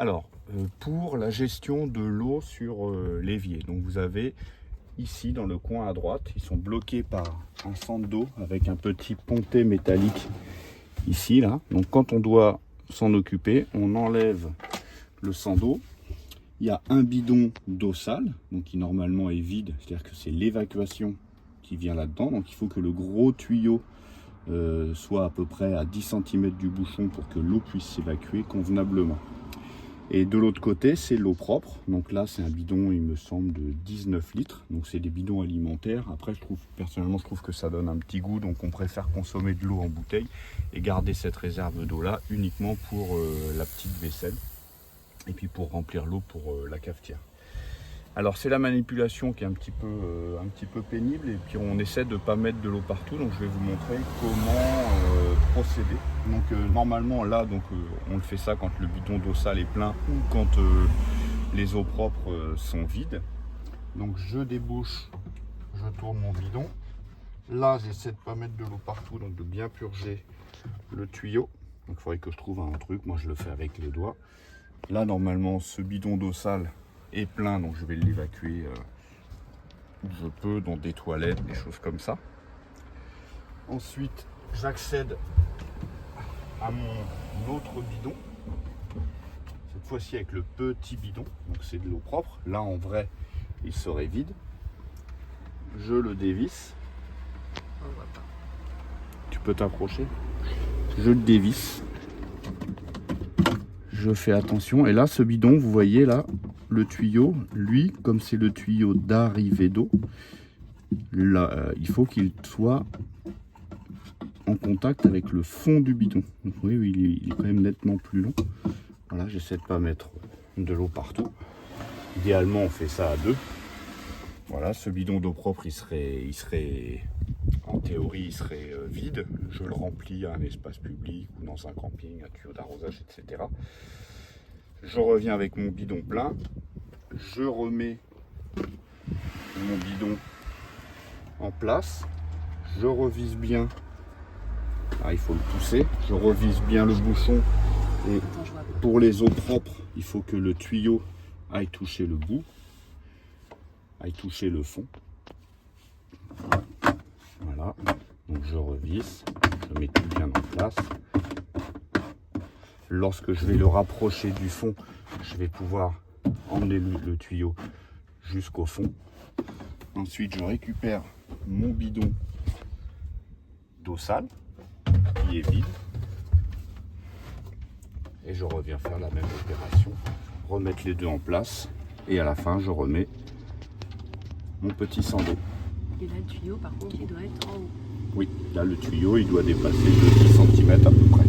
Alors, pour la gestion de l'eau sur l'évier, donc vous avez ici dans le coin à droite, ils sont bloqués par un centre d'eau avec un petit pontet métallique ici, là. Donc quand on doit s'en occuper, on enlève le centre d'eau. Il y a un bidon d'eau sale, donc qui normalement est vide, c'est-à-dire que c'est l'évacuation qui vient là-dedans. Donc il faut que le gros tuyau soit à peu près à 10 cm du bouchon pour que l'eau puisse s'évacuer convenablement. Et de l'autre côté, c'est l'eau propre. Donc là, c'est un bidon, il me semble, de 19 litres. Donc c'est des bidons alimentaires. Après, personnellement, je trouve que ça donne un petit goût. Donc on préfère consommer de l'eau en bouteille et garder cette réserve d'eau-là uniquement pour la petite vaisselle. Et puis pour remplir l'eau pour la cafetière. Alors c'est la manipulation qui est un petit peu pénible. Et puis on essaie de ne pas mettre de l'eau partout. Donc je vais vous montrer comment procéder. Donc normalement là, on le fait ça quand le bidon d'eau sale est plein ou quand les eaux propres sont vides. Donc je débouche, je tourne mon bidon. Là j'essaie de ne pas mettre de l'eau partout, donc de bien purger le tuyau. Donc il faudrait que je trouve un truc, moi je le fais avec les doigts. Là normalement ce bidon d'eau sale est plein, donc je vais l'évacuer où je peux, dans des toilettes, des choses comme ça. Ensuite j'accède à mon autre bidon, cette fois-ci avec le petit bidon, donc c'est de l'eau propre. Là en vrai il serait vide. Je le dévisse. On voit pas. Tu peux t'approcher. Je le dévisse. Je fais attention. Et là, ce bidon, vous voyez là, le tuyau, lui, comme c'est le tuyau d'arrivée d'eau, là, il faut qu'il soit en contact avec le fond du bidon. Donc, oui, il est quand même nettement plus long. Voilà, j'essaie de ne pas mettre de l'eau partout. Idéalement, on fait ça à deux. Voilà, ce bidon d'eau propre, en théorie, il serait vide. Je le remplis à un espace public ou dans un camping, un tuyau d'arrosage, etc. Je reviens avec mon bidon plein. Je remets mon bidon en place. Je revise bien. Ah, il faut le pousser. Je revise bien le bouchon. Et pour les eaux propres, il faut que le tuyau aille toucher le bout, aille toucher le fond. Voilà, donc je revisse, je mets tout bien en place. Lorsque je vais le rapprocher du fond, je vais pouvoir emmener le tuyau jusqu'au fond. Ensuite, je récupère mon bidon d'eau sale qui est vide. Et je reviens faire la même opération, remettre les deux en place. Et à la fin, je remets mon petit sang d'eau. Et là, le tuyau, par contre, il doit être en haut. Oui, là le tuyau, il doit dépasser de 10 cm à peu près.